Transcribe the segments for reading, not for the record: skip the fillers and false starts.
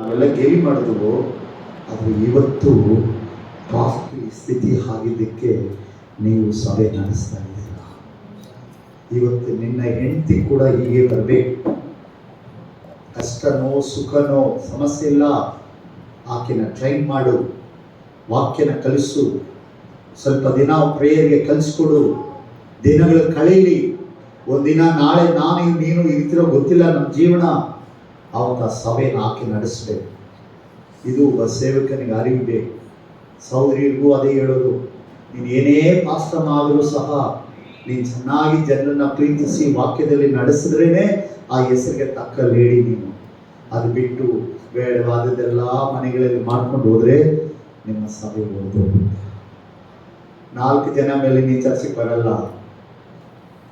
ನಾವೆಲ್ಲ ಗೇಲಿ ಮಾಡಿದ್ವು. ಆದರೆ ಇವತ್ತು ಕಾಫಿ ಸ್ಥಿತಿ ಆಗಿದ್ದಕ್ಕೆ ನೀವು ಸಭೆ ನಡೆಸ್ತಾ ಇದ್ದೀರಾ. ಇವತ್ತು ನಿನ್ನ ಹೆಂಡತಿ ಕೂಡ ಹೀಗೆ ಬರಬೇಕು. ಕಷ್ಟನೋ ಸುಖನೋ ಸಮಸ್ಯೆ ಇಲ್ಲ, ಆಕೆನ ಟ್ರೈನ್ ಮಾಡು, ವಾಕ್ಯನ ಕಲಿಸು, ಸ್ವಲ್ಪ ದಿನ ಪ್ರೇಯರ್ಗೆ ಕಲಿಸ್ಕೊಡು, ದಿನಗಳು ಕಳೀಲಿ. ಒಂದಿನ ನಾಳೆ ನಾನು ನೀನು ಇರ್ತಿರೋ ಗೊತ್ತಿಲ್ಲ ನಮ್ಮ ಜೀವನ, ಆವಾಗ ಸಭೆನ ಆಕೆ ನಡೆಸಬೇಕು. ಇದು ಒಬ್ಬ ಸೇವಕನಿಗೆ ಅರಿವು ಬೇಕು. ಸಹೋದರಿಗೂ ಅದೇ ಹೇಳೋದು, ನೀನು ಏನೇ ಪಾಸ್ಟರ್ ಆದರೂ ಸಹ ನೀನು ಚೆನ್ನಾಗಿ ಜನರನ್ನ ಪ್ರೀತಿಸಿ ವಾಕ್ಯದಲ್ಲಿ ನಡೆಸಿದ್ರೇ ಆ ಹೆಸರಿಗೆ ತಕ್ಕ ಲೇಡಿ ನೀನು. ಅದು ಬಿಟ್ಟು ಬೇಡವಾದದ್ದೆಲ್ಲ ಮನೆಗಳಲ್ಲಿ ಮಾಡ್ಕೊಂಡು ಹೋದ್ರೆ ನಿಮ್ಮ ಸಭೆ ಹೋಗೋದು. 4 ಜನ ಮೇಲೆ ನೀನು ಚರ್ಚೆಗೆ ಬರಲ್ಲ.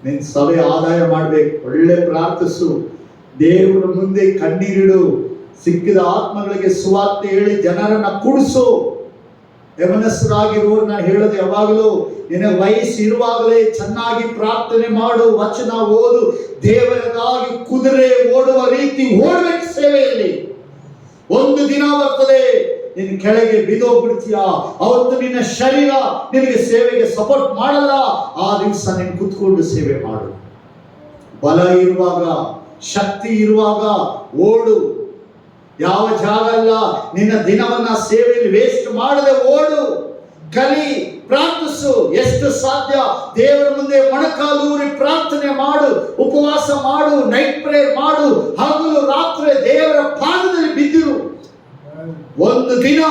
ನಿನ್ನ ಸಭೆ ಆದಾಯ ಮಾಡ್ಬೇಕು. ಒಳ್ಳೆ ಪ್ರಾರ್ಥಿಸು, ದೇವರ ಮುಂದೆ ಕಣ್ಣೀರಿಡು, ಸಿಕ್ಕಿದ ಆತ್ಮಗಳಿಗೆ ಸುವಾರ್ತೆ ಹೇಳಿ ಜನರನ್ನ ಕೂಡಿಸು. ಯಮನಸ್ಸರಾಗಿರುವವರು ನಾನು ಹೇಳೋದು ಯಾವಾಗಲೂ, ನಿನ್ನ ವಯಸ್ಸು ಇರುವಾಗಲೇ ಚೆನ್ನಾಗಿ ಪ್ರಾರ್ಥನೆ ಮಾಡು, ವಚನ ಓದು, ದೇವರಿಗಾಗಿ ಕುದುರೆ ಓಡುವ ರೀತಿ ಓಡಬೇಕು ಸೇವೆಯಲ್ಲಿ. ಒಂದು ದಿನ ಬರ್ತದೆ ನಿನ್ನ ಕೆಳಗೆ ಬಿದ್ದೋಗ್ಬಿಡ್ತೀಯ, ಅವತ್ತು ನಿನ್ನ ಶರೀರ ನಿನಗೆ ಸೇವೆಗೆ ಸಪೋರ್ಟ್ ಮಾಡಲ್ಲ. ಆ ದಿವಸ ನೀನು ಕುತ್ಕೊಂಡು ಸೇವೆ ಮಾಡು. ಬಲ ಇರುವಾಗ, ಶಕ್ತಿ ಇರುವಾಗ ಓಡು. ಯಾವ ಜಾಗ ಅಲ್ಲ, ನಿನ್ನ ದಿನವನ್ನ ಸೇವೆಯಲ್ಲಿ ವೇಸ್ಟ್ ಮಾಡದೆ ಓಡು, ಕಲಿ, ಪ್ರಾರ್ಥಿಸು. ಎಷ್ಟು ಸಾಧ್ಯ ದೇವರ ಮುಂದೆ ಮೊಣಕಾಲೂರಿ ಪ್ರಾರ್ಥನೆ ಮಾಡು, ಉಪವಾಸ ಮಾಡು, ನೈಟ್ ಪ್ರೇಯರ್ ಮಾಡು, ಹಗಲು ರಾತ್ರಿ ದೇವರ ಪಾದದಲ್ಲಿ ಬಿದ್ದಿರು. ಒಂದು ದಿನ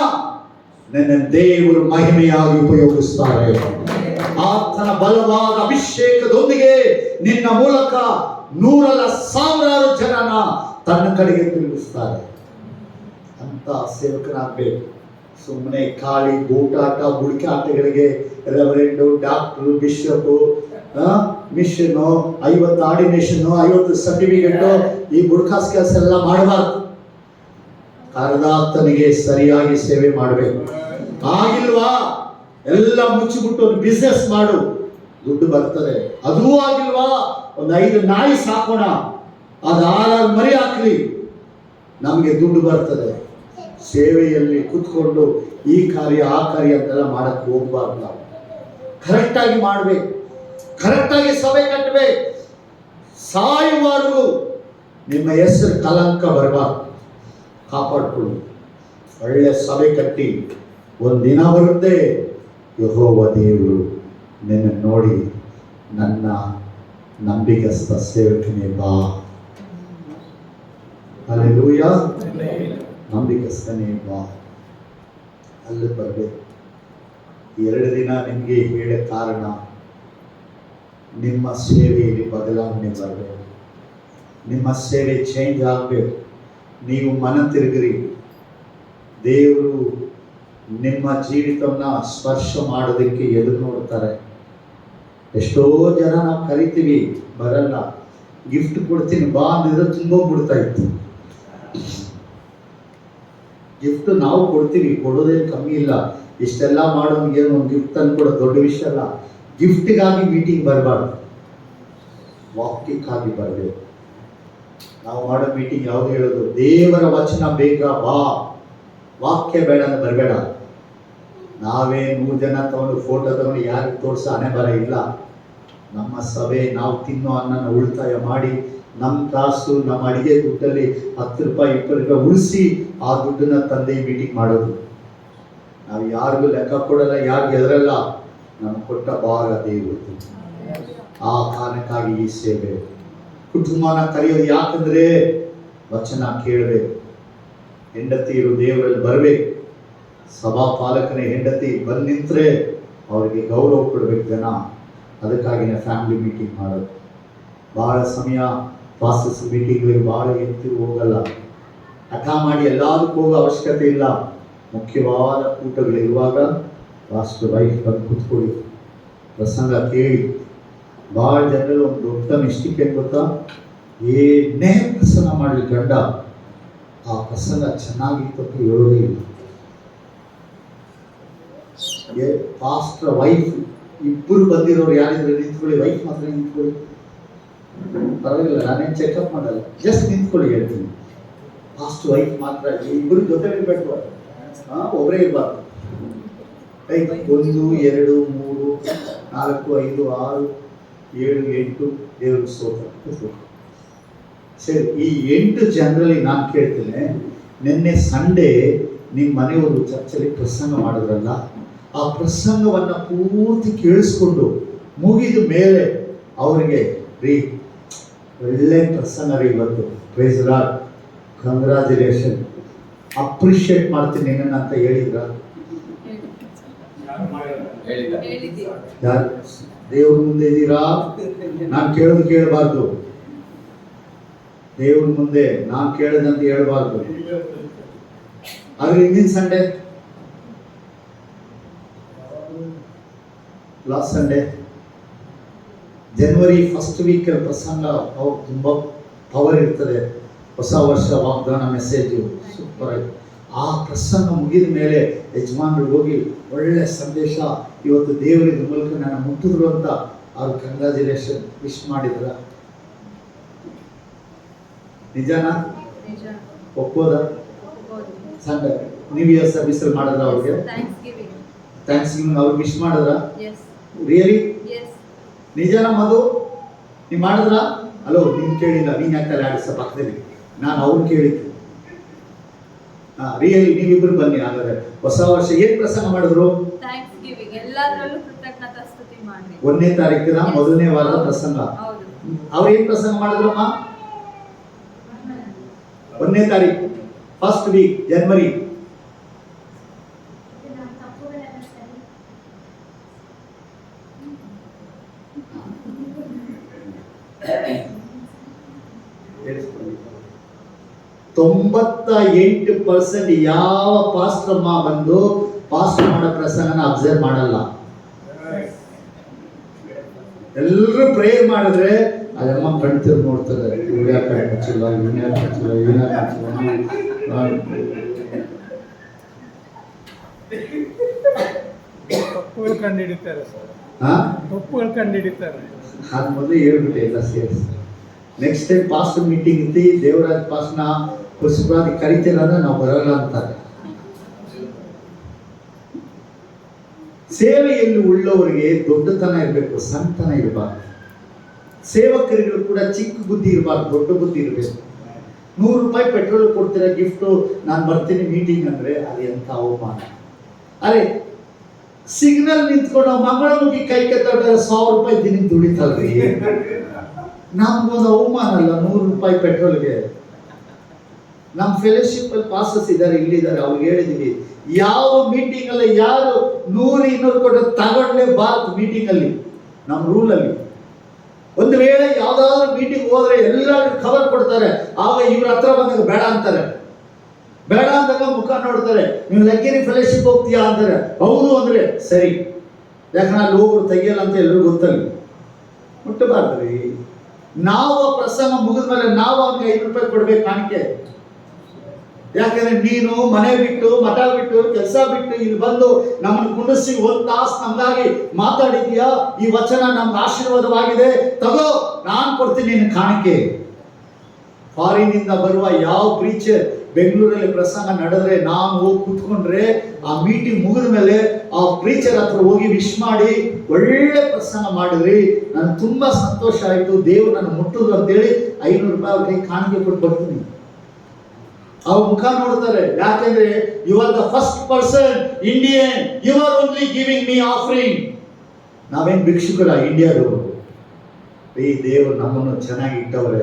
ನನ್ನ ದೇವರು ಮಹಿಮೆಯಾಗಿ ಉಪಯೋಗಿಸ್ತಾರೆ. ಆತನ ಬಲವಾದ ಅಭಿಷೇಕದೊಂದಿಗೆ ನಿನ್ನ ಮೂಲಕ 100,000 ಜನನ ತನ್ನ ಕಡೆಗೆ ತಿರುಗಿಸ್ತಾರೆ. ಅಂತ ಸೇವಕನಾಗಬೇಕು. ಸುಮ್ಮನೆ ಖಾಲಿ ಬೂಟಾಟ ಬುಡಕಾಟಗಳಿಗೆ ರೆವರೆಂಡು, ಡಾಕ್ಟ್ರು, ಬಿಷಪು, ಮಿಷನ್ನು, 50 ಆರ್ಡಿನೇಷನ್ನು, 50 ಸರ್ಟಿಫಿಕೇಟು, ಈ ಬುಡಕಾಸ್ ಕೆಲಸ ಎಲ್ಲ ಮಾಡಬಾರ್ದು. ಕರೆದಾತನಿಗೆ ಸರಿಯಾಗಿ ಸೇವೆ ಮಾಡಬೇಕು. ಆಗಿಲ್ವಾ ಎಲ್ಲ ಮುಚ್ಚಿಬಿಟ್ಟು ಒಂದು ಬಿಸ್ನೆಸ್ ಮಾಡು, ದುಡ್ಡು ಬರ್ತದೆ. ಅದೂ ಆಗಿಲ್ವಾ ಒಂದು 5 ನಾಯಿ ಸಾಕೋಣ, ಅದು 6 ಮರಿ ಹಾಕ್ಲಿ, ನಮಗೆ ದುಡ್ಡು ಬರ್ತದೆ. ಸೇವೆಯಲ್ಲಿ ಕೂತ್ಕೊಂಡು ಈ ಕಾರ್ಯ ಆ ಕಾರ್ಯ ಅಂತೆಲ್ಲ ಮಾಡಕ್ಕೆ ಹೋಗ್ಬಾರ್ದು. ನಾವು ಕರೆಕ್ಟಾಗಿ ಮಾಡಬೇಕು, ಕರೆಕ್ಟಾಗಿ ಸಭೆ ಕಟ್ಟಬೇಕು. ಸಾಯುವವರೆಗೂ ನಿಮ್ಮ ಹೆಸರು ಕಲಂಕ ಬರಬಾರ್ದು. ಕಾಪಾಡಿಕೊಳ್ಳಿ. ಒಳ್ಳೆ ಸಭೆ ಕಟ್ಟಿ ಒಂದಿನ ಬರುತ್ತೆ, ಯೆಹೋವ ದೇವರು ನಿನ್ನ ನೋಡಿ ನನ್ನ ನಂಬಿಗಸ್ತ ಸೇವಕನೇ ಬಾ. ಹಲ್ಲೆಲೂಯಾ. ನಂಬಿಕಸ್ತನೇ ಬಾ. ಅಲ್ಲಿ ಬರಬೇಕು. 2 ದಿನ ನಿಮಗೆ ಹೇಳೋ ಕಾರಣ, ನಿಮ್ಮ ಸೇವೆಯಲ್ಲಿ ಬದಲಾವಣೆ ಬರಬೇಕು. ನಿಮ್ಮ ಸೇವೆ ಚೇಂಜ್ ಆಗಬೇಕು. ನೀವು ಮನ ತಿರುಗಿರಿ. ದೇವರು ನಿಮ್ಮ ಜೀವಿತವನ್ನ ಸ್ಪರ್ಶ ಮಾಡೋದಕ್ಕೆ ಎದುರು ನೋಡ್ತಾರೆ. ಎಷ್ಟೋ ಜನ ನಾವು ಕರಿತೀವಿ, ಬರಲ್ಲ. ಗಿಫ್ಟ್ ಕೊಡ್ತೀನಿ ಬಾ ಅಂದಿದ್ರೆ ತುಂಬೋಗ್ಬಿಡ್ತಾ ಇತ್ತು. ಗಿಫ್ಟ್ ನಾವು ಕೊಡ್ತೀವಿ, ಕೊಡೋದೇನು ಕಮ್ಮಿ ಇಲ್ಲ. ಇಷ್ಟೆಲ್ಲ ಮಾಡೋನಿಗೆ ಒಂದು ಗಿಫ್ಟ್ ತಂದು ಕೊಡೋದು ದೊಡ್ಡ ವಿಷಯ ಅಲ್ಲ. ಗಿಫ್ಟಿಗಾಗಿ ಮೀಟಿಂಗ್ ಬರಬಾರ್ದು, ವಾಕ್ಯಕ್ಕಾಗಿ ಬರಬೇಕು. ನಾವು ಮಾಡೋ ಮೀಟಿಂಗ್ ಯಾವುದು ಹೇಳೋದು, ದೇವರ ವಚನ ಬೇಕಾ ಬಾ, ವಾಕ್ಯ ಬೇಡ ಅಂತ ಬರಬೇಡ. ನಾವೇ 100 ಜನ ತಗೊಂಡು ಫೋಟೋ ತಗೊಂಡು ಯಾರಿಗೆ ತೋರಿಸೋ ಹಣೆ ಬರ ಇಲ್ಲ. ನಮ್ಮ ಸಭೆ ನಾವು ತಿನ್ನೋ ಅನ್ನನ ಉಳಿತಾಯ ಮಾಡಿ, ನಮ್ಮ ಕಾಸು ನಮ್ಮ ಅಡಿಗೆ ದುಡ್ಡಲ್ಲಿ 10 ರೂಪಾಯಿ 20 ರೂಪಾಯಿ ಉಳಿಸಿ ಆ ದುಡ್ಡನ್ನ ತಂದೆ ಮೀಟಿಂಗ್ ಮಾಡೋದು. ನಾವು ಯಾರಿಗೂ ಲೆಕ್ಕ ಕೊಡಲ್ಲ, ಯಾರಿಗೆ ಹೆದರಲ್ಲ. ನಮ್ಗೆ ಕೊಟ್ಟ ಭಾಗ ದೇವರು. ಆ ಕಾರಣಕ್ಕಾಗಿ ಈ ಸೇವೆ. ಕುಟುಂಬನ ಕರೆಯೋದು ಯಾಕಂದ್ರೆ ವಚನ ಕೇಳಬೇಕು. ಹೆಂಡತಿಯರು ದೇವರಲ್ಲಿ ಬರಬೇಕು. ಸಭಾ ಪಾಲಕನ ಹೆಂಡತಿ ಬಂದು ನಿಂತರೆ ಅವರಿಗೆ ಗೌರವ ಕೊಡಬೇಕು ಜನ. ಅದಕ್ಕಾಗಿನೇ ಫ್ಯಾಮಿಲಿ ಮೀಟಿಂಗ್ ಮಾಡೋದು. ಭಾಳ ಸಮಯ ಪಾಸ್ಟರ್ಸ್ ಮೀಟಿಂಗ್ಗಳಿಗೆ ಭಾಳ ಎತ್ತಿ ಹೋಗಲ್ಲ. ಹಠ ಮಾಡಿ ಎಲ್ಲದಕ್ಕೂ ಹೋಗೋ ಅವಶ್ಯಕತೆ ಇಲ್ಲ. ಮುಖ್ಯವಾದ ಕೂಟಗಳಿರುವಾಗ ಪಾಸ್ಟರ್ ವೈಫ್ ಬಂದು ಕೂತ್ಕೊಳ್ಳಿ, ಪ್ರಸಂಗ ಕೇಳಿ. ಭಾಳ ಜನರಲ್ಲಿ ಒಂದು ದೊಡ್ಡ ಮಿಸ್ಟೇಕ್ ಏನು ಗೊತ್ತಾ, ಏನೇ ಪ್ರಸಂಗ ಮಾಡಲಿ ಗಂಡ ಆ ಪ್ರಸಂಗ ಚೆನ್ನಾಗಿತ್ತು ಅಂತ ಹೇಳೋದೇ ಇಲ್ಲ. ಪಾಸ್ಟರ್ ವೈಫ್ ಇಬ್ಬರು ಬಂದಿರೋರು ಯಾರಿದ್ರೆ ನಿಂತ್ಕೊಳ್ಳಿ, ವೈಫ್ ಮಾತ್ರ ನಿಂತ್ಕೊಳ್ಳಿ, ಪರವಾಗಿಲ್ಲ, ನಾನೇನು ಚೆಕಪ್ ಮಾಡಲ್ಲ, ಜಸ್ಟ್ ನಿಂತ್ಕೊಳ್ಳಿ ಹೇಳ್ತೀನಿ. ಫಾಸ್ಟ್ ವೈಫ್ ಮಾತ್ರ ಇಬ್ಬರು ಜೊತೆ ಇರಬೇಕು, ಒಬ್ಬರೇ ಇರಬಾರ್ದು. 1 2 3 4 5 6 7 8 ದೇವ್ರ ಸ್ತೋತ್ರ. ಸರಿ, ಈ 8 ಜನರಲ್ಲಿ ನಾನು ಕೇಳ್ತೇನೆ, ನಿನ್ನೆ ಸಂಡೇ ನಿಮ್ಮ ಮನೆಯವರು ಚರ್ಚಲ್ಲಿ ಪ್ರಸಂಗ ಮಾಡಿದ್ರಲ್ಲ, ಆ ಪ್ರಸಂಗವನ್ನು ಪೂರ್ತಿ ಕೇಳಿಸ್ಕೊಂಡು ಮುಗಿದ ಮೇಲೆ ಅವರಿಗೆ ರೀ ಒಳ್ಳೆ ಪ್ರಸಂಗ ರೀ ಇವತ್ತು, ಪ್ರೈಸ್ ಲಾರ್ಡ್, ಕಂಗ್ರಾಚುಲೇಷನ್, ಅಪ್ರಿಷಿಯೇಟ್ ಮಾಡ್ತೀನಿ ನಿನ್ನನ್ನು ಅಂತ ಹೇಳಿದ್ರ? ಯಾರು ದೇವ್ರ ಮುಂದೆ ಇದ್ದೀರಾ? ನಾನು ಕೇಳೋದು ಕೇಳಬಾರ್ದು, ದೇವ್ರ ಮುಂದೆ ನಾನು ಕೇಳದಂತ ಹೇಳ್ಬಾರ್ದು. ಆದ್ರೆ ಹಿಂದಿನ ಸಂಡೇ, ಲಾಸ್ಟ್ ಸಂಡೇ ಜನವರಿ 1st ವೀಕಲ್ಲಿ ಪ್ರಸಂಗ ತುಂಬ ಪವರ್ ಇರ್ತದೆ. ಹೊಸ ವರ್ಷ ವಾಗ್ದಾನ ಮೆಸೇಜು ಸೂಪರ್ ಆಗಿ. ಆ ಪ್ರಸಂಗ ಮುಗಿದ ಮೇಲೆ ಯಜಮಾನರು ಹೋಗಿ ಒಳ್ಳೆ ಸಂದೇಶ ಇವತ್ತು ದೇವರ ಮೂಲಕ ನನ್ನ ಮುಟ್ಟಿದ್ರು ಅಂತ ಅವ್ರು ಕಂಗ್ರಾಚುಲೇಷನ್ ವಿಶ್ ಮಾಡಿದ್ರ? ನಿಜನಾ? ಒಪ್ಪೋದ? ಸಂಡೇ ನ್ಯೂ ಇಯರ್ ಸರ್ವಿಸಲ್ಲಿ ಮಾಡಿದ್ರ ಅವ್ರಿಗೆ ಥ್ಯಾಂಕ್ಸ್ ಗಿವಿಂಗ್ ಅವ್ರಿಗೆ ವಿಶ್ ಮಾಡಿದ್ರ? ರಿಯಲಿ? ನಿಜನಾ ಮಧು? ನೀವು ಮಾಡಿದ್ರ? ಅಲೋ, ನೀನು ಕೇಳಿಲ್ಲ, ನೀನು ಯಾಕೆ ಆಡಿಸ ಪಕ್ಕದಲ್ಲಿ, ನಾನು ಅವ್ರು ಕೇಳಿದ್ದು. ರಿಯಲಿ ನೀವಿಬ್ರು ಬನ್ನಿ. ಹಾಗಾದ್ರೆ ಹೊಸ ವರ್ಷ ಏನ್ ಪ್ರಸಂಗ ಮಾಡಿದ್ರು? 1ನೇ ತಾರೀಕಿನ ಮೊದಲನೇ ವಾರದ ಪ್ರಸಂಗ. ಅವ್ರು ಏನ್ ಪ್ರಸಂಗ ಮಾಡಿದ್ರಮ್ಮ? 1ನೇ ತಾರೀಕು 1st ವೀಕ್ ಜನವರಿ. ತೊಂಬತ್ತ 8% ಯಾವ ಪಾಸ್ಟ್ರಮ್ಮ ಬಂದು ಪಾಸ್ಟರ್ ಮಾಡೋ ಪ್ರಸಂಗನ ಅಬ್ಸರ್ವ್ ಮಾಡಲ್ಲ. ಎಲ್ಲರೂ ಪ್ರೇಯರ್ ಮಾಡಿದ್ರೆ ಅದಮ್ಮ ಕಣ್ತಿರ್ ನೋಡ್ತಾರೆ, ಇವ್ರು ಯಾಕೆ ಹಚ್ಚಿಲ್ಲ, ಇವನ್ ಯಾಕೆ ಹಚ್ಚಿಲ್ಲ, ಇವನ್ ಯಾಕೆ ಹಚ್ಚಿಲ್ಲ. ಅದು ಮೊದಲು ಹೇಳ್ಬಿಟ್ಟೆ ಎಲ್ಲ ಸೇರಿಸಿ. ನೆಕ್ಸ್ಟ್ ಟೈಮ್ ಪಾಸ್ಟರ್ ಮೀಟಿಂಗ್ ಇತ್ತು, ದೇವರಾಜ್ ಪಾಸ್ಟರ್ನ ಪುಷ್ಪಾದಿ ಕರಿತೀರ ಅಂದ್ರೆ ನಾವು ಬರಲ್ಲ ಅಂತಾರೆ. ಸೇವೆಯಲ್ಲಿ ಉಳ್ಳವರಿಗೆ ದೊಡ್ಡತನ ಇರಬೇಕು, ಸಣ್ಣತನ ಇರಬಾರ್ದು. ಸೇವಕರಿಗೂ ಕೂಡ ಚಿಕ್ಕ ಬುದ್ಧಿ ಇರಬಾರ್ದು, ದೊಡ್ಡ ಬುದ್ಧಿ ಇರಬೇಕು. 100 ರೂಪಾಯಿ ಪೆಟ್ರೋಲ್ ಕೊಡ್ತೀರ ಗಿಫ್ಟು, ನಾನು ಬರ್ತೀನಿ ಮೀಟಿಂಗ್ ಅಂದ್ರೆ ಅದು ಎಂಥ ಅವಮಾನ. ಅರೆ ಸಿಗ್ನಲ್ ನಿಂತ್ಕೊಂಡು ಮಂಗಳಮುಖಿ ಕೈ ಕೆತ್ತೋಟ 100 ರೂಪಾಯಿ ದಿನಕ್ಕೆ ದುಡಿತಲ್ರಿ, ನಮ್ಗೊಂದು ಅವಮಾನ ಅಲ್ಲ 100 ರೂಪಾಯಿ ಪೆಟ್ರೋಲ್ಗೆ? ನಮ್ಮ ಫೆಲೋಶಿಪ್ ಅಲ್ಲಿ ಪಾಸಸ್ ಇದ್ದಾರೆ, ಇಲ್ಲಿದ್ದಾರೆ, ಅವ್ರಿಗೆ ಹೇಳಿದೀವಿ ಯಾವ ಮೀಟಿಂಗ್ ಅಲ್ಲಿ ಯಾರು 100-200 ಕೊಟ್ಟು ತಗೊಳ್ಳೇಬಾರ್ದು ಮೀಟಿಂಗ್ ಅಲ್ಲಿ, ನಮ್ಮ ರೂಲ್ ಅಲ್ಲಿ. ಒಂದು ವೇಳೆ ಯಾವ್ದಾದ್ರು ಮೀಟಿಂಗ್ ಹೋದ್ರೆ ಎಲ್ಲರೂ ಖಬರ್ ಕೊಡ್ತಾರೆ, ಆಗ ಇವ್ರ ಹತ್ರ ಬಂದಾಗ ಬೇಡ ಅಂತಾರೆ. ಬೇಡ ಅಂದಾಗ ಮುಖ ನೋಡ್ತಾರೆ, ನೀವು ಲಗ್ಗೆರಿ ಫೆಲೋಶಿಪ್ ಹೋಗ್ತೀಯಾ ಅಂತಾರೆ. ಹೌದು ಅಂದ್ರೆ ಸರಿ, ಯಾಕಂದ್ರೆ ಅಲ್ಲಿ ಹೋಗೋರು ತೆಗಿಯಲ್ಲ ಅಂತ ಎಲ್ಲರಿಗೂ ಗೊತ್ತಲ್ಲಿ. ಮುಟ್ಟಬಾರ್ದ್ರಿ. ನಾವು ಪ್ರಸಂಗ ಮುಗಿದ್ಮೇಲೆ ನಾವು ಅವ್ನಿಗೆ 5 ರೂಪಾಯಿ ಕೊಡ್ಬೇಕು ಕಾಣಿಕೆ. ಯಾಕಂದ್ರೆ ನೀನು ಮನೆ ಬಿಟ್ಟು, ಮಠ ಬಿಟ್ಟು, ಕೆಲಸ ಬಿಟ್ಟು ಇಲ್ಲಿ ಬಂದು ನಮ್ಮನ್ನು ಕುಂಡಿಸಿ 1 ತಾಸು ನಮ್ಗಾಗಿ ಮಾತಾಡಿದ್ಯಾ, ಈ ವಚನ ನಮ್ಗೆ ಆಶೀರ್ವಾದವಾಗಿದೆ, ತಗೋ ನಾನು ಕೊಡ್ತೀನಿ ನಿನ್ನ ಕಾಣಿಕೆ. ಫಾರಿನಿಂದ ಬರುವ ಯಾವ ಪ್ರೀಚರ್ ಬೆಂಗಳೂರಲ್ಲಿ ಪ್ರಸಂಗ ನಡೆದ್ರೆ ನಾನು ಹೋಗಿ ಕೂತ್ಕೊಂಡ್ರೆ ಆ ಮೀಟಿಂಗ್ ಮುಗಿದ ಮೇಲೆ ಆ ಪ್ರೀಚರ್ ಹತ್ರ ಹೋಗಿ ವಿಶ್ ಮಾಡಿ ಒಳ್ಳೆ ಪ್ರಸಂಗ ಮಾಡಿದ್ರಿ, ನನಗೆ ತುಂಬಾ ಸಂತೋಷ ಆಯಿತು, ದೇವ್ರು ನನ್ನ ಮುಟ್ಟಿದ್ರು ಅಂತೇಳಿ 500 ರೂಪಾಯಿ ಅವ್ರಿಗೆ ಕಾಣಿಕೆ ಕೊಟ್ಟು ಬರ್ತೀನಿ. ಅವ್ರ ಮುಖ ನೋಡ್ತಾರೆ, ಯಾಕೆಂದ್ರೆ you are the first person Indian, you are only giving me offering. ನಾವೇನ್ ಭಿಕ್ಷುಕರ ಇಂಡಿಯಾದವರು? ಈ ದೇವರು ನಮ್ಮನ್ನು ಚೆನ್ನಾಗಿ ಇಟ್ಟವ್ರೆ.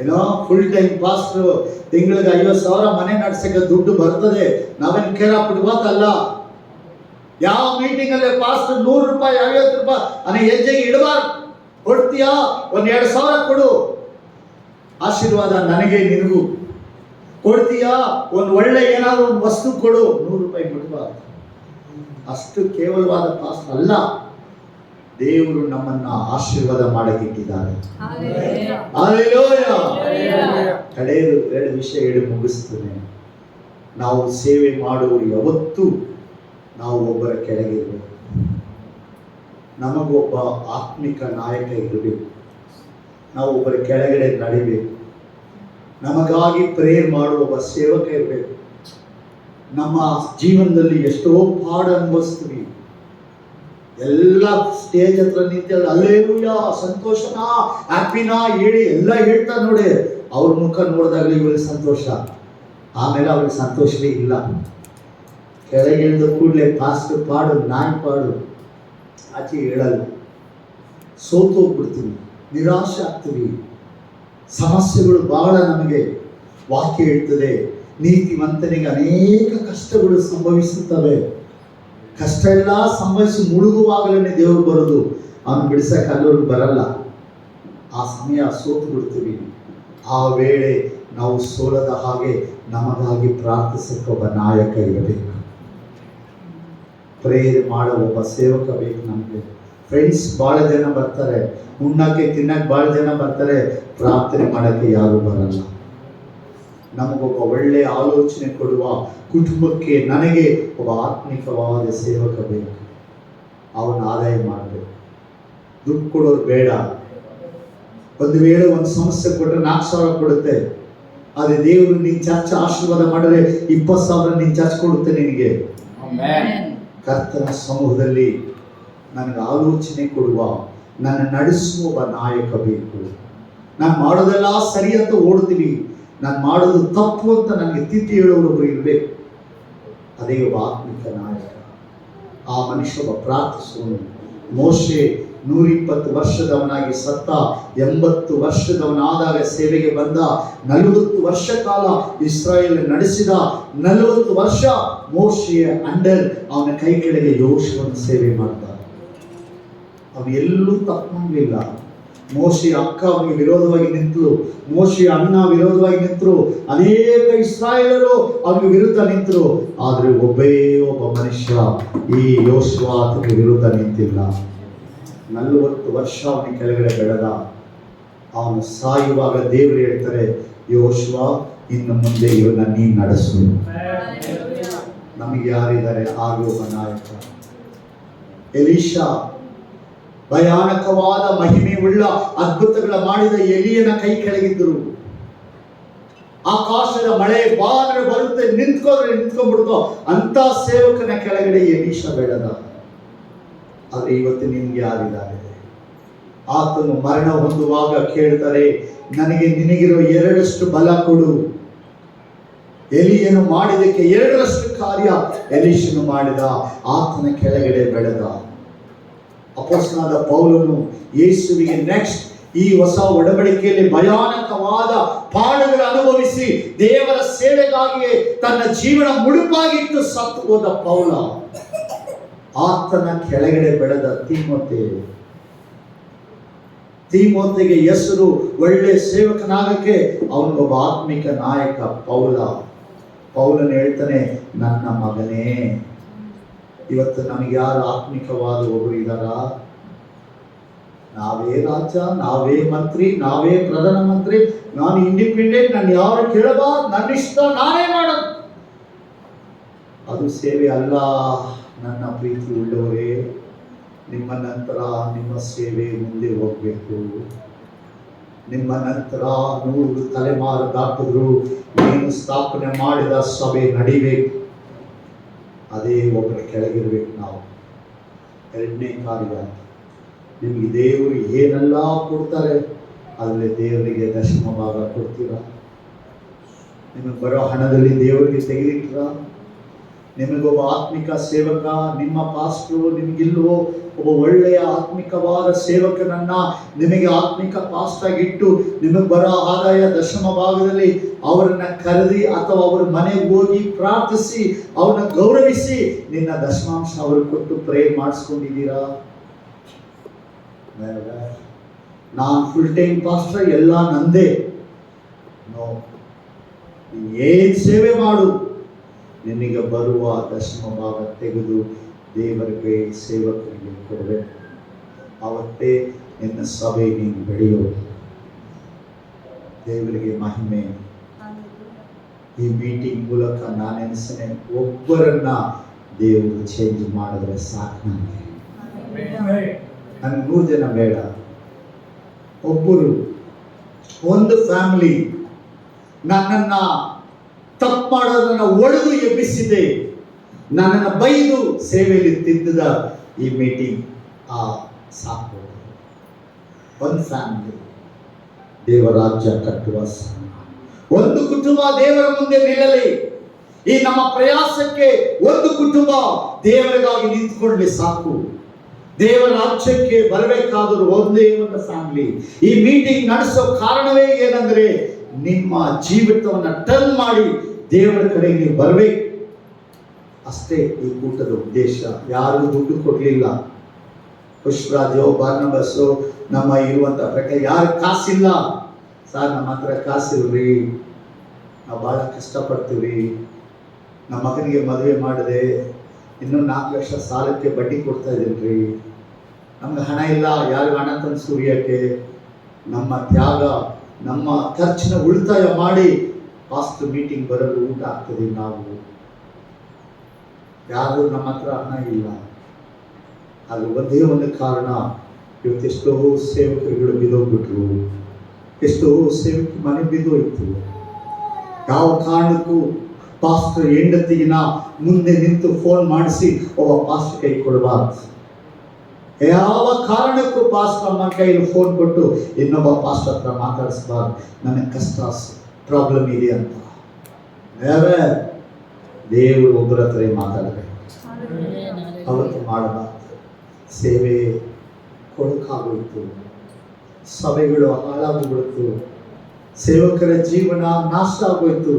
ಏನೋ ಫುಲ್ ಟೈಮ್ ಪಾಸ್ಟರ್ ತಿಂಗಳಿಗೆ 50,000 ಮನೆ ನಡ್ಸಕ್ಕೆ ದುಡ್ಡು ಬರ್ತದೆ, ನಾವೇನ್ ಕೇರ ಬಿಡ್ಬೇಕಲ್ಲ. ಯಾವ ಮೀಟಿಂಗ್ ಅಲ್ಲಿ ಪಾಸ್ಟರ್ 100 ರೂಪಾಯಿ 50 ರೂಪಾಯಿ ಅನ್ನ ಹೆಜ್ಜೆಗೆ ಇಡಬಾರ್ದು. ಕೊಡ್ತೀಯಾ, 1-2,000 ಕೊಡು, ಆಶೀರ್ವಾದ ನನಗೆ ನಿನಗೂ. ಕೊಡ್ತೀಯಾ, ಒಂದು ಒಳ್ಳೆ ಏನಾದ್ರು ಒಂದು ವಸ್ತು ಕೊಡು, 100 ರೂಪಾಯಿ ಕೊಡಬಾರ್ದು. ಅಷ್ಟು ಕೇವಲವಾದ ಪಾಸ್ಟರ್ ಅಲ್ಲ, ದೇವರು ನಮ್ಮನ್ನ ಆಶೀರ್ವಾದ ಮಾಡಕ್ಕಿಟ್ಟಿದ್ದಾರೆ. ಕಡೆಯದು 2 ವಿಷಯ ಹೇಳಿ ಮುಗಿಸ್ತೇನೆ. ನಾವು ಸೇವೆ ಮಾಡುವವರು ಯಾವತ್ತೂ ನಾವು ಒಬ್ಬರ ಕೆಳಗೆ ಇರಬೇಕು. ನಮಗೊಬ್ಬ ಆತ್ಮಿಕ ನಾಯಕ ಇರಬೇಕು. ನಾವು ಒಬ್ಬರ ಕೆಳಗಡೆ ನಡಿಬೇಕು. ನಮಗಾಗಿ ಪ್ರೇಯರ್ ಮಾಡುವ ಒಬ್ಬ ಸೇವಕ ಇರಬೇಕು. ನಮ್ಮ ಜೀವನದಲ್ಲಿ ಎಷ್ಟೋ ಪಾಡು ಅನುಭವಿಸ್ತೀವಿ. ಎಲ್ಲ ಸ್ಟೇಜ್ ಹತ್ರ ನಿಂತೇಳಿ ಅಲ್ಲೇಲೂಯಾ, ಸಂತೋಷನಾ, ಹ್ಯಾಪಿನಾ ಹೇಳಿ ಎಲ್ಲ ಹೇಳ್ತಾ ನೋಡಿ, ಅವ್ರ ಮುಖ ನೋಡಿದಾಗಲೇ ಇವರಿಗೆ ಸಂತೋಷ, ಆಮೇಲೆ ಅವ್ರಿಗೆ ಸಂತೋಷವೇ ಇಲ್ಲ. ಕೆಳಗೆ ಇಳಿದ ಕೂಡಲೇ ಫಾಸ್ಟ್ ಪಾಡು, ನಾಯಿ ಪಾಡು, ಆಚೆ ಹೇಳಲ್ಲ. ಸೋತು ಹೋಗ್ಬಿಡ್ತೀವಿ, ನಿರಾಶೆ ಆಗ್ತೀವಿ. ಸಮಸ್ಯೆಗಳು ಬಹಳ ನಮಗೆ ವಾಕ್ಯ ಹೇಳ್ತದೆ, ನೀತಿವಂತನಿಗೆ ಅನೇಕ ಕಷ್ಟಗಳು ಸಂಭವಿಸುತ್ತವೆ. ಕಷ್ಟ ಎಲ್ಲ ಸಂಭವಿಸಿ ಮುಳುಗುವಾಗಲೇ ದೇವರು ಬರೋದು, ಅವನು ಬಿಡಿಸಕ್ಕೆ ಅಲ್ಲೋರು ಬರಲ್ಲ. ಆ ಸಮಯ ಸೋತು ಬಿಡ್ತೀವಿ. ಆ ವೇಳೆ ನಾವು ಸೋಲದ ಹಾಗೆ ನಮಗಾಗಿ ಪ್ರಾರ್ಥಿಸಕ್ಕೆ ಒಬ್ಬ ನಾಯಕ ಇರಬೇಕು, ಪ್ರೇಯರ್ ಮಾಡೋ ಒಬ್ಬ ಸೇವಕ ಬೇಕು ನಮಗೆ. ಫ್ರೆಂಡ್ಸ್ ಭಾಳ ಜನ ಬರ್ತಾರೆ, ಉಣ್ಣಕ್ಕೆ ತಿನ್ನಕ್ಕೆ ಭಾಳ ಜನ ಬರ್ತಾರೆ, ಪ್ರಾರ್ಥನೆ ಮಾಡೋಕ್ಕೆ ಯಾರೂ ಬರಲ್ಲ. ನಮಗೊಬ್ಬ ಒಳ್ಳೆಯ ಆಲೋಚನೆ ಕೊಡುವ ಕುಟುಂಬಕ್ಕೆ ನನಗೆ ಒಬ್ಬ ಆತ್ಮಿಕವಾದ ಸೇವಕ ಬೇಕು. ಅವನ ಆದಾಯ ಮಾಡಬೇಕು. ದುಡ್ಡು ಕೊಡೋರು ಬೇಡ. ಒಂದು ವೇಳೆ ಒಂದು ಸಮಸ್ಯೆ ಕೊಟ್ಟರೆ 4,000 ಕೊಡುತ್ತೆ, ಅದೇ ದೇವರು ನೀನು ಚರ್ಚ್ ಆಶೀರ್ವಾದ ಮಾಡಿದ್ರೆ 20,000 ನೀನು ಚರ್ಚ್ ಕೊಡುತ್ತೆ ನಿನಗೆ. ಕರ್ತನ ಸಮೂಹದಲ್ಲಿ ನನಗೆ ಆಲೋಚನೆ ಕೊಡುವ, ನನ್ನ ನಡೆಸುವ ಒಬ್ಬ ನಾಯಕ ಬೇಕು. ನಾನು ಮಾಡೋದೆಲ್ಲ ಸರಿ ಅಂತ ಓಡ್ತೀವಿ, ನಾನು ಮಾಡೋದು ತಪ್ಪು ಅಂತ ನನಗೆ ತಿದ್ದಿ ಹೇಳೋರೊಬ್ಬರು ಇರಬೇಕು. ಅದೇ ಒಬ್ಬ ಆತ್ಮಿಕ ನಾಯಕ. ಆ ಮನುಷ್ಯ ಒಬ್ಬ ಪ್ರಾರ್ಥಿಸುವನು. ಮೋಶೆ 120 ವರ್ಷದವನಾಗಿ ಸತ್ತ, 80 ವರ್ಷದವನಾದಾಗ ಸೇವೆಗೆ ಬಂದ, 40 ವರ್ಷ ಕಾಲ ಇಸ್ರಾಯೇಲ್ ನಡೆಸಿದ. 40 ವರ್ಷ ಮೋಶೆಯ ಅಂಡರ್, ಅವನ ಕೈ ಕೆಳಗೆ ಯೋಶುವನ ಸೇವೆ ಮಾಡಿದ. ಅವನು ಎಲ್ಲೂ ತಪ್ಪು ಮಾಡಲಿಲ್ಲ. ಮೋಶೆಯ ಅಕ್ಕ ಅವನಿಗೆ ವಿರೋಧವಾಗಿ ನಿಂತರು, ಮೋಶೆಯ ಅಣ್ಣ ವಿರೋಧವಾಗಿ ನಿಂತರು, ಅನೇಕ ಇಸ್ರಾಯೇಲರು ಅವನಿಗೆ ವಿರುದ್ಧ ನಿಂತರು. ಆದರೆ ಒಬ್ಬ ಮನುಷ್ಯ, ಈ ಯೋಶುವ ಆತನಿಗೆ ವಿರುದ್ಧ ನಿಂತಿಲ್ಲ. 40 ವರ್ಷ ಅವನ ಕೆಳಗಡೆ ಬೆಳೆದ. ಅವನು ಸಾಯುವಾಗ ದೇವರು ಹೇಳ್ತಾರೆ, ಯೋಶುವ ಇನ್ನು ಮುಂದೆ ಇವನ್ನ ನೀನು ನಡೆಸು. ನಮಗೆ ಯಾರಿದ್ದಾರೆ? ಆಗಿ ಒಬ್ಬ ನಾಯಕ. ಎಲೀಷಾ ಭಯಾನಕವಾದ ಮಹಿಮೆ ಉಳ್ಳ ಅದ್ಭುತಗಳ ಮಾಡಿದ ಎಲಿಯನ ಕೈ ಕೆಳಗಿದ್ದರು. ಆಕಾಶದ ಮಳೆ ಬಾದ್ರೆ ಬರುತ್ತೆ, ನಿಂತ್ಕೊಂಡ್ಬಿಡ್ತು ಅಂತ ಸೇವಕನ ಕೆಳಗಡೆ ಎಲೀಷಾ ಬೆಳೆದ. ಆದರೆ ಇವತ್ತು ನಿಮ್ಗೆ ಯಾರಿದ್ದಾರೆ? ಆತನು ಮರಣ ಹೊಂದುವಾಗ ಕೇಳ್ತಾರೆ, ನನಗೆ ನಿನಗಿರೋ 2ರಷ್ಟು ಬಲ ಕೊಡು. ಎಲಿಯನು ಮಾಡಿದಕ್ಕೆ 2ರಷ್ಟು ಕಾರ್ಯ ಎಲೀಷನು ಮಾಡಿದ. ಆತನ ಕೆಳಗಡೆ ಬೆಳೆದ. ಅಪೊಸ್ತಲನಾದ ಪೌಲನು ಯೇಸುವಿಗೆ ನೆಕ್ಸ್ಟ್ ಈ ಹೊಸ ಒಡಂಬಡಿಕೆಯಲ್ಲಿ ಭಯಾನಕವಾದ ಪಾಠಗಳು ಅನುಭವಿಸಿ ದೇವರ ಸೇವೆಗಾಗಿಯೇ ತನ್ನ ಜೀವನ ಮುಡುಪಾಗಿಟ್ಟು ಸತ್ತು ಹೋದ ಪೌಲ. ಆತನ ಕೆಳಗಡೆ ಬೆಳೆದ ತೀಮೋಥೆಗೆ ಹೆಸರು ಒಳ್ಳೆ ಸೇವಕನಾಗಕ್ಕೆ ಅವನಿಗೊಬ್ಬ ಆತ್ಮಿಕ ನಾಯಕ ಪೌಲನು ಹೇಳ್ತಾನೆ, ನನ್ನ ಮಗನೇ. ಇವತ್ತು ನಮಗೆ ಯಾರು ಆತ್ಮಿಕವಾದ ಒಬ್ಬರು ಇದ್ದಾರ? ನಾವೇ ರಾಜ, ನಾವೇ ಮಂತ್ರಿ, ನಾವೇ ಪ್ರಧಾನ ಮಂತ್ರಿ, ನಾನು ಇಂಡಿಪೆಂಡೆಂಟ್, ನಾನು ಯಾರು ಕೇಳಬಾರ್ದು, ನನ್ನ ಇಷ್ಟ ನಾನೇ ಮಾಡೋದು. ಅದು ಸೇವೆ ಅಲ್ಲ. ನನ್ನ ಪ್ರೀತಿ ಉಳ್ಳವರೇ, ನಿಮ್ಮ ನಂತರ ನಿಮ್ಮ ಸೇವೆ ಮುಂದೆ ಹೋಗಬೇಕು. ನಿಮ್ಮ ನಂತರ 100 ತಲೆಮಾರು ದಾಟಿದ್ರು ನೀನು ಸ್ಥಾಪನೆ ಮಾಡಿದ ಸಭೆ ನಡಿಬೇಕು. ಅದೇ ಒಬ್ಬರ ಕೆಳಗಿರ್ಬೇಕು ನಾವು. 2ನೇ ಕಾರ್ಯ, ನಿಮಗೆ ದೇವರು ಏನೆಲ್ಲ ಕೊಡ್ತಾರೆ ಅದರಲ್ಲಿ ದೇವರಿಗೆ ದಶಮ ಭಾಗ ಕೊಡ್ತೀರಾ? ನಿಮಗೆ ಬರೋ ಹಣದಲ್ಲಿ ದೇವರಿಗೆ ತೆಗೆದಿಟ್ರ? ನಿಮಗೊಬ್ಬ ಆತ್ಮಿಕ ಸೇವಕ, ನಿಮ್ಮ ಪಾಸ್ಟರು ನಿಮಗಿಲ್ವೋ ಒಬ್ಬ ಒಳ್ಳೆಯ ಆತ್ಮಿಕವಾದ ಸೇವಕನನ್ನ ನಿಮಗೆ ಆತ್ಮಿಕ ಪಾಸ್ಟ್ ಆಗಿಟ್ಟು ನಿಮಗೆ ಬರೋ ಆದಾಯ ದಶಮ ಭಾಗದಲ್ಲಿ ಅವರನ್ನ ಕರೆದಿ ಅಥವಾ ಅವ್ರ ಮನೆಗೆ ಹೋಗಿ ಪ್ರಾರ್ಥಿಸಿ ಅವ್ರನ್ನ ಗೌರವಿಸಿ ನಿನ್ನ ದಶಮಾಂಶ ಅವ್ರಿಗೆ ಕೊಟ್ಟು ಪ್ರೇಯರ್ ಮಾಡಿಸ್ಕೊಂಡಿದ್ದೀರಾ? ನಾನು ಫುಲ್ ಟೈಮ್ ಪಾಸ್ಟರ್, ಎಲ್ಲ ನಂದೇ. ನೋ, ಏನ್ ಸೇವೆ ಮಾಡು, ನಿನಗೆ ಬರುವ ದಶಮ ಭಾಗ ತೆಗೆದು ದೇವರಿಗೆ ಸೇವಕರಿಗೆ ಕೊಡಬೇಕು. ಅವತ್ತೇ ನಿನ್ನ ಸಭೆ ನೀನು ಬೆಳೆಯೋದು. ದೇವರಿಗೆ ಮಹಿಮೆ. ಈ ಮೀಟಿಂಗ್ ಮೂಲಕ ನಾನೆನಿಸನೆ ಒಬ್ಬರನ್ನ ದೇವರು ಚೇಂಜ್ ಮಾಡಿದ್ರೆ ಸಾಕು. ನನಗೆ 100 ಜನ ಬೇಡ. ಒಬ್ಬರು, ಒಂದು ಫ್ಯಾಮಿಲಿ ನನ್ನನ್ನ ತಪ್ಪು ಮಾಡೋದನ್ನ ಒಡೆದು ಎಬ್ಬಿಸಿದೆ, ನನ್ನನ್ನು ಬೈದು ಸೇವೆಯಲ್ಲಿ ತಿದ್ದಿದ ಈ ಮೀಟಿಂಗ್ ಸಾಕು. ಒಂದು ಫ್ಯಾಮಿಲಿ ದೇವರಾಜ್ಯ ಕಟ್ಟುವ ಸಮಯ. ಒಂದು ಕುಟುಂಬ ದೇವರ ಮುಂದೆ ನಿಲ್ಲಲಿ. ಈ ನಮ್ಮ ಪ್ರಯಾಸಕ್ಕೆ ಒಂದು ಕುಟುಂಬ ದೇವರಿಗಾಗಿ ನಿಂತ್ಕೊಳ್ಳಿ ಸಾಕು. ದೇವರ ರಾಜ್ಯಕ್ಕೆ ಬರಬೇಕಾದರೂ ಒಂದೇ ಒಂದು ಫ್ಯಾಮಿಲಿ. ಈ ಮೀಟಿಂಗ್ ನಡೆಸೋ ಕಾರಣವೇ ಏನಂದ್ರೆ, ನಿಮ್ಮ ಜೀವಿತವನ್ನ ಟರ್ನ್ ಮಾಡಿ ದೇವರ ಕಡೆಗೆ ನೀವು ಬರಬೇಕು ಅಷ್ಟೇ ಈ ಕೂಟದ ಉದ್ದೇಶ. ಯಾರು ದುಡ್ಡು ಕೊಡಲಿಲ್ಲ. ಪುಷ್ಪರಾಜು, ಬಾರ್ನಬಾಸು, ನಮ್ಮ ಇರುವಂತ ಪ್ರಕಾರ ಯಾರು ಕಾಸಿಲ್ಲ. ಸರ್, ನಮ್ಮ ಹತ್ರ ಕಾಸಿಲ್ರಿ, ನಾವು ಭಾಳ ಕಷ್ಟಪಡ್ತೀವಿ, ನಮ್ಮ ಮಗನಿಗೆ ಮದುವೆ ಮಾಡಿದೆ, ಇನ್ನೂ 4 ಲಕ್ಷ ಸಾಲಕ್ಕೆ ಬಡ್ಡಿ ಕೊಡ್ತಾ ಇದ್ದೀನ್ರಿ, ನಮ್ಗೆ ಹಣ ಇಲ್ಲ, ಯಾರಿಗೂ ಹಣ ತಂದು ಸುರಿಯೋಕ್ಕೆ. ನಮ್ಮ ತ್ಯಾಗ, ನಮ್ಮ ಖರ್ಚಿನ ಉಳಿತಾಯ ಮಾಡಿ ಫಾಸ್ಟ್ ಮೀಟಿಂಗ್ ಬರಲು ಊಟ ಆಗ್ತದೆ. ನಾವು ಯಾರು ನಮ್ಮ ಹತ್ರ ಹಣ ಇಲ್ಲ. ಅದು ಒಂದೇ ಒಂದು ಕಾರಣ, ಇವತ್ತೆಷ್ಟೋ ಸೇವಕರುಗಳು ಬಿದ್ದೋಗ್ಬಿಟ್ರು, ಎಷ್ಟೋ ಸೇವಕರು ಮನೆ ಬಿದ್ದೋಯ್ತು. ಯಾವ ಕಾರಣಕ್ಕೂ ಪಾಸ್ಟರ್ ಹೆಂಡತಿಗಿನ ಮುಂದೆ ನಿಂತು ಫೋನ್ ಮಾಡಿಸಿ ಒಬ್ಬ ಪಾಸ್ಟರ್ ಕೈ ಕೊಡಬಾರ್ದು. ಯಾವ ಕಾರಣಕ್ಕೂ ಪಾಸ್ಟರ್ ಅಮ್ಮ ಕೈಯಲ್ಲಿ ಫೋನ್ ಕೊಟ್ಟು ಇನ್ನೊಬ್ಬ ಪಾಸ್ಟರ್ ಹತ್ರ ಮಾತಾಡಿಸ್ಬಾರ್ದು, ನನಗೆ ಕಷ್ಟ ಪ್ರಾಬ್ಲಮ್ ಇದೆ ಅಂತ. ದೇವರು ಒಬ್ಬರ ಹತ್ರ ಮಾತಾಡಬೇಕು, ಅವತ್ತು ಮಾಡಬಾರ್ದು. ಸೇವೆ ಕೊಳಕಾಗೋಯ್ತು, ಸಭೆಗಳು ಹಾಳಾಗೋಗ್ಬಿಡ್ತು, ಸೇವಕರ ಜೀವನ ನಾಶ ಆಗೋಯ್ತು.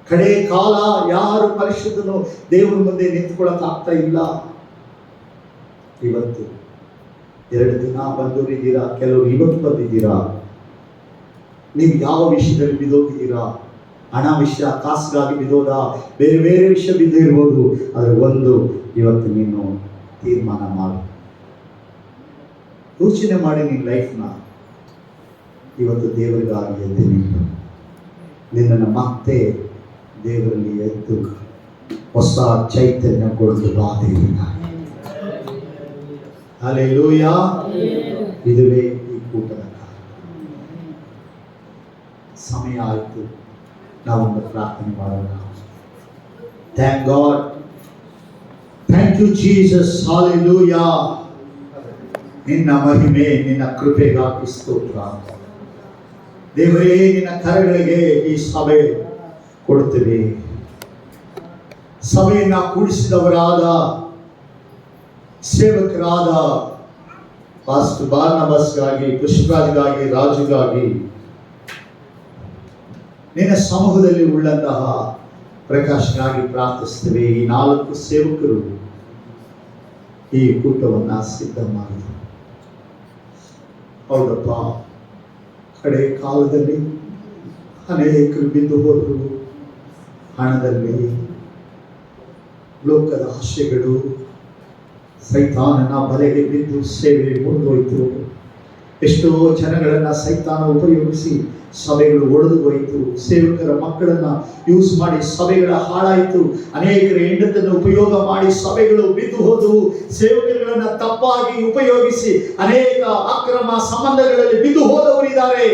ಕಡೆ ಕಾಲ ಯಾರು ಪರಿಶುದ್ಧನು ದೇವರ ಮುಂದೆ ನಿಂತ್ಕೊಳ್ಳೋಕ್ಕಾಗ್ತಾ ಇಲ್ಲ. ಇವತ್ತು 2 ದಿನ ಬಂದವರಿದ್ದೀರಾ, ಕೆಲವರು ಇವತ್ತು ಬಂದಿದ್ದೀರಾ. ನೀವು ಯಾವ ವಿಷಯದಲ್ಲಿ ಬಿದ್ದೋಗಿದ್ದೀರಾ? ಹಣ ವಿಷಯ, ಕಾಸಿಗಾಗಿ ಬಿದ್ದೋದ, ಬೇರೆ ಬೇರೆ ವಿಷಯ ಬಿದ್ದು ಇರ್ಬೋದು. ಆದರೆ ಒಂದು ಇವತ್ತು ನೀನು ತೀರ್ಮಾನ ಮಾಡು, ಯೋಚನೆ ಮಾಡಿ ನಿನ್ನ ಲೈಫ್ನ. ಇವತ್ತು ದೇವರಿಗಾಗಿ ಎದ್ದು ನಿನ್ನನ್ನು ಮತ್ತೆ ದೇವರಲ್ಲಿ ಎದ್ದು ಹೊಸ ಚೈತನ್ಯಗೊಳ್ಳು ಬಾ ದೇವರ. ಹಲ್ಲೆಲೂಯಾ. ಇದುವೇ ಈ ಕೂಟದ ಕಾರಣ. ಸಮಯ ಆಯಿತು, ನಾವೊಂದು ಪ್ರಾರ್ಥನೆ ಮಾಡೋಣ. Thank God, thank you Jesus, hallelujah. ನಿನ್ನ ಮಹಿಮೆ, ನಿನ್ನ ಕೃಪೆಗಾಗಿ ಸ್ತೋತ್ರ ದೇವರೇ. ನಿನ್ನ ಕರಗಳಿಗೆ ಈ ಸಭೆ ಕೊಡ್ತೇವೆ. ಸಭೆಯನ್ನ ಕೂಡಿಸಿದವರಾದ ಸೇವಕರಾದ ಪಾಸ್ಟರ್ ಬಾರ್ನಬಾಸ್ಗಾಗಿ, ಪುಷ್ಪರಾಜ್ಗಾಗಿ, ರಾಜುಗಾಗಿ ನಿನ್ನ ಸಮೂಹದಲ್ಲಿ ಉಳ್ಳಂತಹ ಪ್ರಕಾಶ್ಗಾಗಿ ಪ್ರಾರ್ಥಿಸ್ತೇವೆ. ಈ 4 ಸೇವಕರು ಈ ಕೂಟವನ್ನು ಸಿದ್ಧ ಮಾಡಿದರು. ಹೌದಪ್ಪ, ಕಡೆ ಕಾಲದಲ್ಲಿ ಅನೇಕರು ಬಿದ್ದು ಹೋದರು. ಹಣದಲ್ಲಿ, ಲೋಕದ ಆಶೆಗಳು, ಸೈತಾನನ ಬಲೆಗೆ ಬಿದ್ದು ಸೇವೆ ಮುರಿದೋಯ್ತು. ಎಷ್ಟೋ ಜನಗಳನ್ನು ಸೈತಾನ ಉಪಯೋಗಿಸಿ ಸಭೆಗಳು ಒಡೆದು ಹೋಯಿತು. ಸೇವಕರ ಮಕ್ಕಳನ್ನು ಯೂಸ್ ಮಾಡಿ ಸಭೆಗಳ ಹಾಳಾಯಿತು. ಅನೇಕರ ಹೆಂಡತನ್ನು ಉಪಯೋಗ ಮಾಡಿ ಸಭೆಗಳು ಬಿದ್ದು ಹೋದವು. ಸೇವಕರುಗಳನ್ನು ತಪ್ಪಾಗಿ ಉಪಯೋಗಿಸಿ ಅನೇಕ ಅಕ್ರಮ ಸಂಬಂಧಗಳಲ್ಲಿ ಬಿದ್ದು ಹೋದವರಿದ್ದಾರೆ.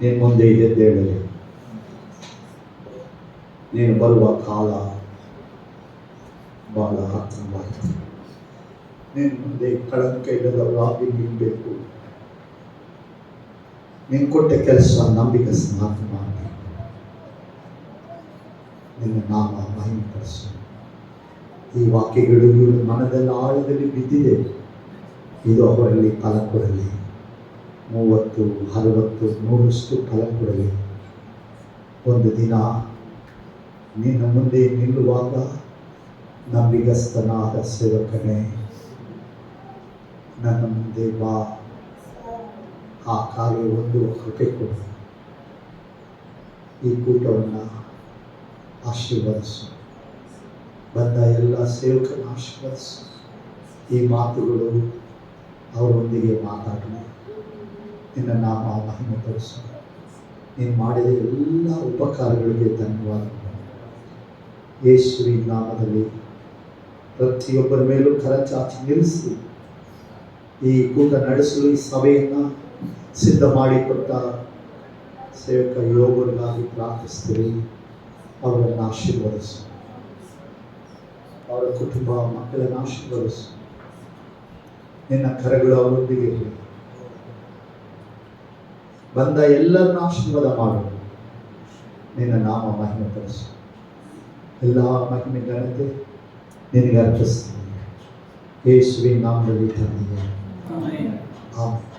ನೀನು ಮುಂದೆ ಎದ್ದೇಳಲಿ. ನೀನು ಬರುವ ಕಾಲ ಬಹಳ ಹತ್ತಿರವಾಯಿತು. ನೀನು ಮುಂದೆ ಕಳಂಕ ಇಲ್ಲದವರಾಗಿ ನಿಲ್ಲಬೇಕು. ನೀನು ಕೊಟ್ಟ ಕೆಲಸ ನಂಬಿಕಸ್ನಾತ ಮಾಡಿ ನಿನ್ನ ನಾಮ ಮಹಿಮೆಪಡಿಸು. ಈ ವಾಕ್ಯಗಳು ಇವರು ಮನದಲ್ಲಿ ಆಳದಲ್ಲಿ ಬಿದ್ದಿದೆ. ಇದು ಅವರಲ್ಲಿ ಫಲ ಕೊಡಲಿ. 30, 60, 100 ಫಲ ಕೊಡಲಿ. ಒಂದು ದಿನ ನಿನ್ನ ಮುಂದೆ ನಿಲ್ಲುವಾಗ ನಂಬಿಗಸ್ತನಾದ ಸೇವಕನೇ, ನನ್ನ ಮುಂದೆ ಬಾ. ಆ ಕಾರ್ಯ ಒಂದು ಕೃಪೆ ಕೊಡು. ಈ ಕೂಟವನ್ನು ಆಶೀರ್ವದಿಸು. ಬಂದ ಎಲ್ಲ ಸೇವಕರನ್ನು ಆಶೀರ್ವದಿಸು. ಈ ಮಾತುಗಳು ಅವರೊಂದಿಗೆ ಮಾತಾಡಲಿ. ನಿನ್ನ ನಾಮ ಮಹಿಮೆಪಡಿಸು. ನೀನು ಮಾಡಿದ ಎಲ್ಲ ಉಪಕಾರಗಳಿಗೆ ಧನ್ಯವಾದಗಳು. ಯೇಸುವಿನ ನಾಮದಲ್ಲಿ ಪ್ರತಿಯೊಬ್ಬರ ಮೇಲೂ ಕರಚಾಚಿ ನಿಲ್ಲಿಸಿ ಈ ಕೂಟ ನಡೆಸಲು ಈ ಸಭೆಯನ್ನು ಸಿದ್ಧ ಮಾಡಿಕೊಟ್ಟ ಸೇವಕ ಯೋಗರಿಗಾಗಿ ಪ್ರಾರ್ಥಿಸ್ತೀವಿ. ಅವರನ್ನು ಆಶೀರ್ವದಿಸು, ಅವರ ಕುಟುಂಬ ಮಕ್ಕಳನ್ನು ಆಶೀರ್ವದಿಸು. ನಿನ್ನ ಕರಗಳು ಅವರೊಂದಿಗೆ ಇರಲಿ. ಬಂದ ಎಲ್ಲರನ್ನ ಆಶೀರ್ವಾದ ಮಾಡು. ನಿನ್ನ ನಾಮ ಮಹಿಮೆ ಪಡಿಸು. ಎಲ್ಲ ಮಹಿಮೆ ಘನತೆ ನಿನಗೆ ಅರ್ಪಿಸ್ತೀನಿ. ಯೇಸುವಿನ ನಾಮದಲ್ಲಿ ತಂದೆಯೇ, ಆಮೆನ್.